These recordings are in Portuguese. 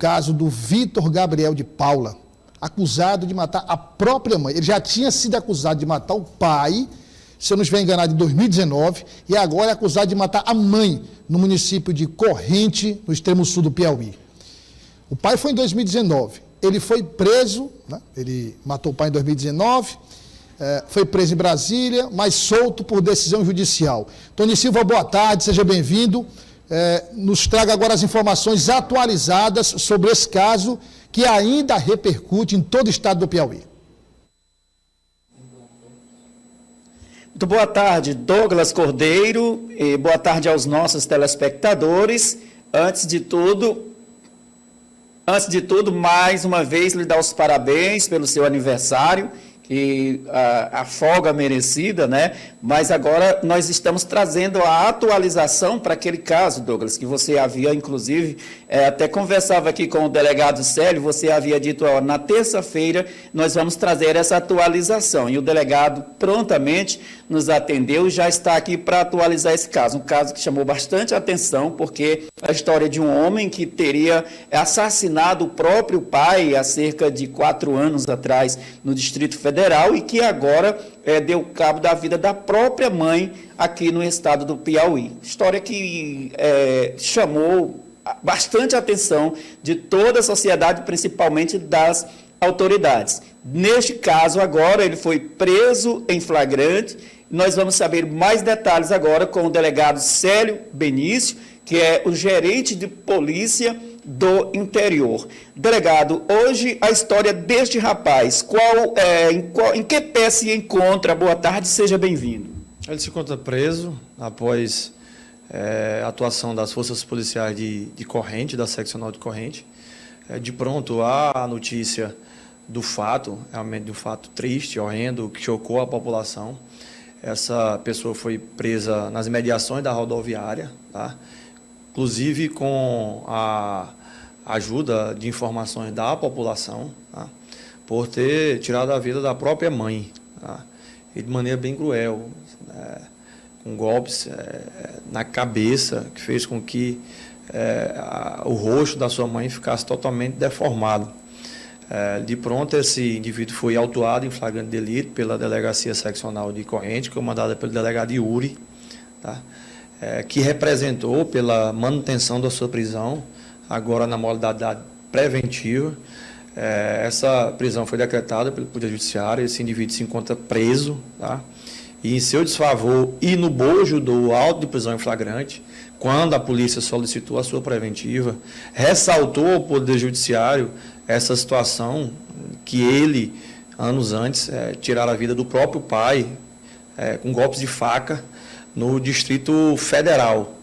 caso do Vitor Gabriel de Paula, acusado de matar a própria mãe. Ele já tinha sido acusado de matar o pai, se eu não estiver enganado, em 2019, e agora é acusado de matar a mãe no município de Corrente, no extremo sul do Piauí. O pai foi em 2019, ele foi preso, né? Ele matou o pai em 2019, foi preso em Brasília, mas solto por decisão judicial. Tony Silva, boa tarde, seja bem-vindo. Nos traga agora as informações atualizadas sobre esse caso que ainda repercute em todo o estado do Piauí. Muito boa tarde, Douglas Cordeiro, e boa tarde aos nossos telespectadores. Antes de tudo, mais uma vez, lhe dar os parabéns pelo seu aniversário, e a folga merecida, né? Mas agora nós estamos trazendo a atualização para aquele caso, Douglas, que você havia, inclusive, até conversava aqui com o delegado Célio, você havia dito, na terça-feira nós vamos trazer essa atualização, e o delegado prontamente nos atendeu e já está aqui para atualizar esse caso, um caso que chamou bastante atenção, porque a história de um homem que teria assassinado o próprio pai há cerca de 4 anos atrás no Distrito Federal, e que agora deu cabo da vida da própria mãe aqui no estado do Piauí. História que chamou bastante atenção de toda a sociedade, principalmente das autoridades. Neste caso, agora, ele foi preso em flagrante. Nós vamos saber mais detalhes agora com o delegado Célio Benício, que é o gerente de polícia do interior. Delegado, hoje a história deste rapaz, em que pé se encontra? Boa tarde, seja bem-vindo. Ele se encontra preso após a atuação das forças policiais de Corrente, da seccional de Corrente. De pronto, há a notícia do fato, realmente de um fato triste, horrendo, que chocou a população. Essa pessoa foi presa nas imediações da rodoviária, tá? Inclusive com a ajuda de informações da população, tá? Por ter tirado a vida da própria mãe, tá? E de maneira bem cruel, com golpes na cabeça, que fez com que o rosto da sua mãe ficasse totalmente deformado. De pronto, esse indivíduo foi autuado em flagrante delito pela Delegacia Seccional de Corrente, comandada pelo delegado Yuri, tá? Que representou pela manutenção da sua prisão, agora na modalidade preventiva. Essa prisão foi decretada pelo Poder Judiciário, esse indivíduo se encontra preso, tá? E em seu desfavor e no bojo do auto de prisão em flagrante, quando a polícia solicitou a sua preventiva, ressaltou ao Poder Judiciário essa situação que ele, anos antes, tirara a vida do próprio pai, com golpes de faca, no Distrito Federal,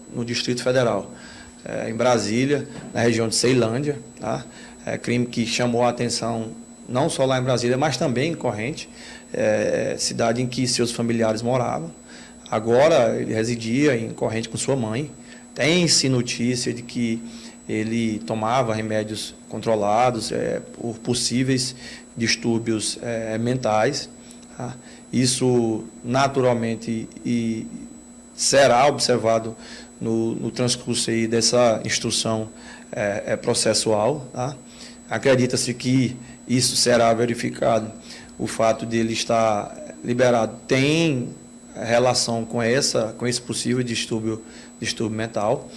em Brasília, na região de Ceilândia, tá? Crime que chamou a atenção não só lá em Brasília, mas também em Corrente, cidade em que seus familiares moravam. Agora ele residia em Corrente com sua mãe. Tem-se notícia de que ele tomava remédios controlados por possíveis distúrbios mentais, tá? Isso naturalmente será observado no transcurso aí dessa instrução processual, tá? Acredita-se que isso será verificado. O fato de ele estar liberado tem relação com esse possível distúrbio mental.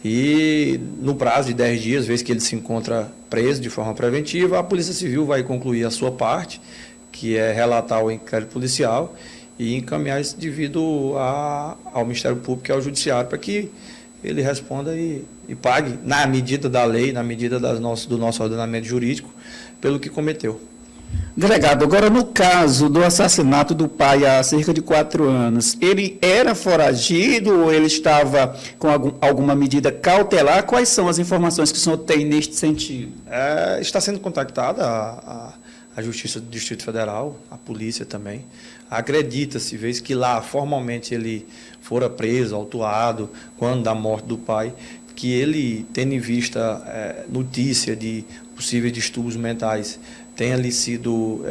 E no prazo de 10 dias, vez que ele se encontra preso de forma preventiva, a Polícia Civil vai concluir a sua parte, que é relatar o inquérito policial e encaminhar isso devido ao Ministério Público e ao Judiciário, para que ele responda e pague, na medida da lei, na medida do nosso ordenamento jurídico, pelo que cometeu. Delegado, agora no caso do assassinato do pai há cerca de 4 anos, ele era foragido ou ele estava com alguma medida cautelar? Quais são as informações que o senhor tem neste sentido? Está sendo contactada a Justiça do Distrito Federal, a polícia também. Acredita-se, vez que lá formalmente ele fora preso, autuado, quando da morte do pai, que ele, tendo em vista notícia de possíveis distúrbios mentais, tenha lhe sido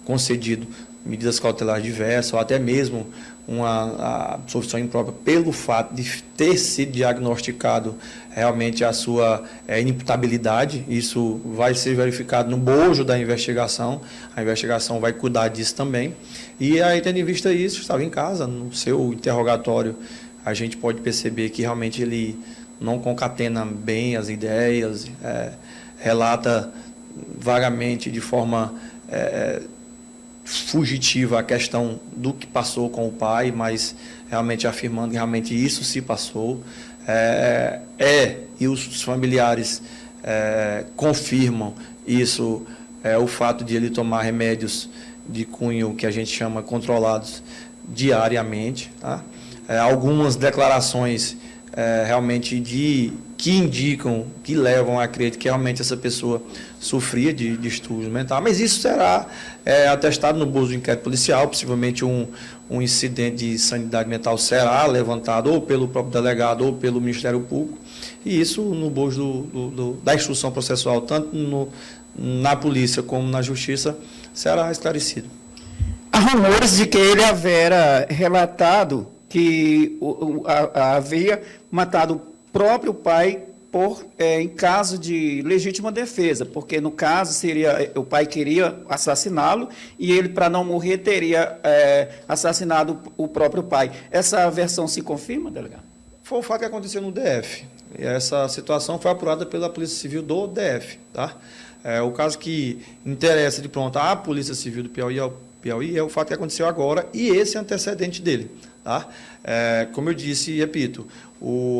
concedido medidas cautelares diversas, ou até mesmo uma absolvição imprópria pelo fato de ter sido diagnosticado realmente a sua inimputabilidade. Isso vai ser verificado no bojo da investigação, a investigação vai cuidar disso também. E aí, tendo em vista isso, estava em casa, no seu interrogatório, a gente pode perceber que realmente ele não concatena bem as ideias, relata vagamente, de forma fugitiva, a questão do que passou com o pai, mas realmente afirmando que realmente isso se passou. E os familiares confirmam isso, o fato de ele tomar remédios de cunho que a gente chama controlados diariamente, tá? Algumas declarações realmente que indicam, que levam a crer que realmente essa pessoa sofria de distúrbio mental, mas isso será atestado no bojo do inquérito policial. Possivelmente um incidente de sanidade mental será levantado ou pelo próprio delegado ou pelo Ministério Público, e isso no bojo da instrução processual, tanto na polícia como na justiça, será esclarecido. Há rumores de que ele havia relatado que havia matado o próprio pai em caso de legítima defesa, porque no caso o pai queria assassiná-lo e ele, para não morrer, teria assassinado o próprio pai. Essa versão se confirma, delegado? Foi o fato que aconteceu no DF. E essa situação foi apurada pela Polícia Civil do DF, tá? O caso que interessa de pronto à Polícia Civil do Piauí é o fato que aconteceu agora e esse antecedente dele, tá? Como eu disse e repito,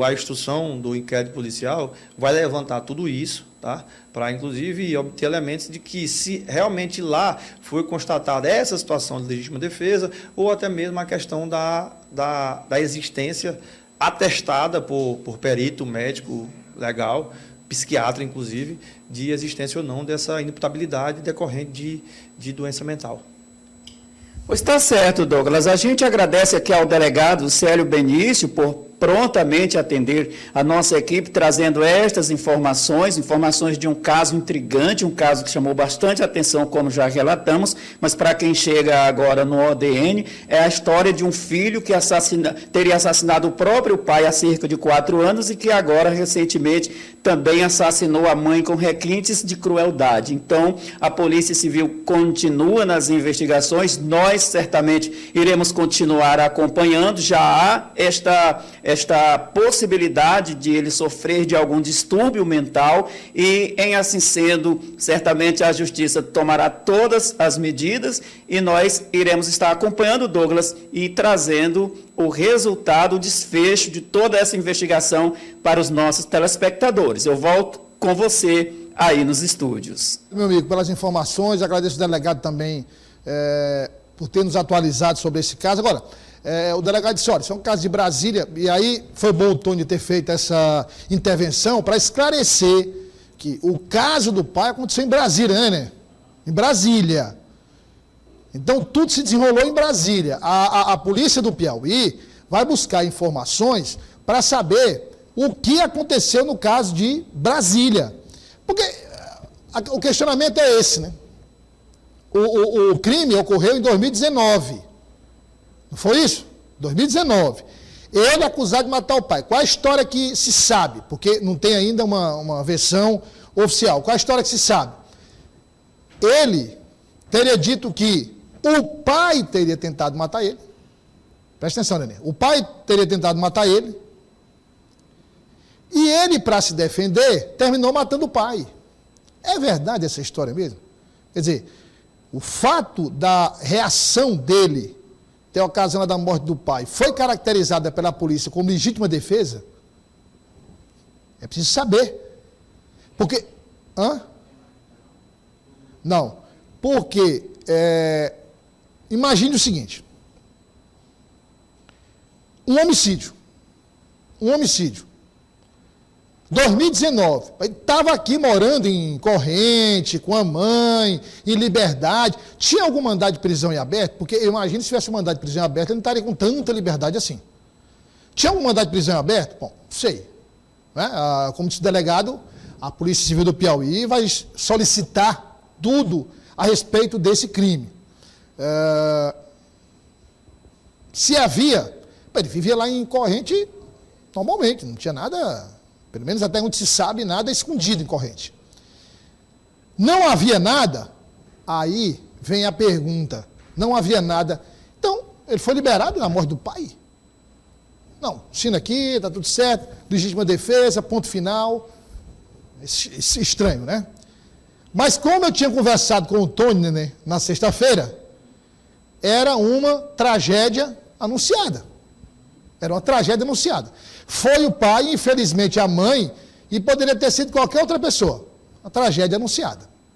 a instrução do inquérito policial vai levantar tudo isso, tá? Para, inclusive, obter elementos de que, se realmente lá foi constatada essa situação de legítima defesa, ou até mesmo a questão da existência atestada por perito médico legal, psiquiatra, inclusive, de existência ou não dessa inimputabilidade decorrente de doença mental. Pois está certo, Douglas. A gente agradece aqui ao delegado Célio Benício por prontamente atender a nossa equipe, trazendo estas informações de um caso intrigante, um caso que chamou bastante atenção, como já relatamos, mas para quem chega agora no ODN, é a história de um filho que teria assassinado o próprio pai há cerca de 4 anos e que agora, recentemente, também assassinou a mãe com requintes de crueldade. Então, a Polícia Civil continua nas investigações, nós certamente iremos continuar acompanhando, já há esta possibilidade de ele sofrer de algum distúrbio mental e, em assim sendo, certamente a Justiça tomará todas as medidas e nós iremos estar acompanhando, Douglas, e trazendo o resultado, o desfecho de toda essa investigação para os nossos telespectadores. Eu volto com você aí nos estúdios. Meu amigo, pelas informações, agradeço ao delegado também por ter nos atualizado sobre esse caso. Agora, o delegado disse, olha, isso é um caso de Brasília, e aí foi bom o Tony ter feito essa intervenção para esclarecer que o caso do pai aconteceu em Brasília, né? Em Brasília. Então, tudo se desenrolou em Brasília. A polícia do Piauí vai buscar informações para saber o que aconteceu no caso de Brasília. Porque o questionamento é esse, né? O crime ocorreu em 2019. Não foi isso? 2019. Ele é acusado de matar o pai. Qual a história que se sabe? Porque não tem ainda uma versão oficial. Qual a história que se sabe? Ele teria dito que o pai teria tentado matar ele. Presta atenção, Nenê. O pai teria tentado matar ele. E ele, para se defender, terminou matando o pai. É verdade essa história mesmo? Quer dizer, o fato da reação dele ter ocasionado a morte do pai foi caracterizada pela polícia como legítima defesa? É preciso saber. Porque... Não. Porque... imagine o seguinte. Um homicídio. 2019, ele estava aqui morando em Corrente, com a mãe, em Liberdade. Tinha algum mandado de prisão em aberto? Porque eu imagino se tivesse um mandado de prisão em aberto, ele não estaria com tanta liberdade assim. Tinha algum mandado de prisão em aberto? Bom, não sei. Né? Como disse o delegado, a Polícia Civil do Piauí vai solicitar tudo a respeito desse crime. Se havia, ele vivia lá em Corrente normalmente, não tinha nada, pelo menos até onde se sabe, nada escondido em Corrente. Não havia nada, aí vem a pergunta, não havia nada, então ele foi liberado na morte do pai? Não, assina aqui, está tudo certo, legítima defesa, ponto final, estranho, né? Mas como eu tinha conversado com o Tony, né, na sexta-feira, era uma tragédia anunciada. Era uma tragédia anunciada. Foi o pai, infelizmente a mãe, e poderia ter sido qualquer outra pessoa. Uma tragédia anunciada.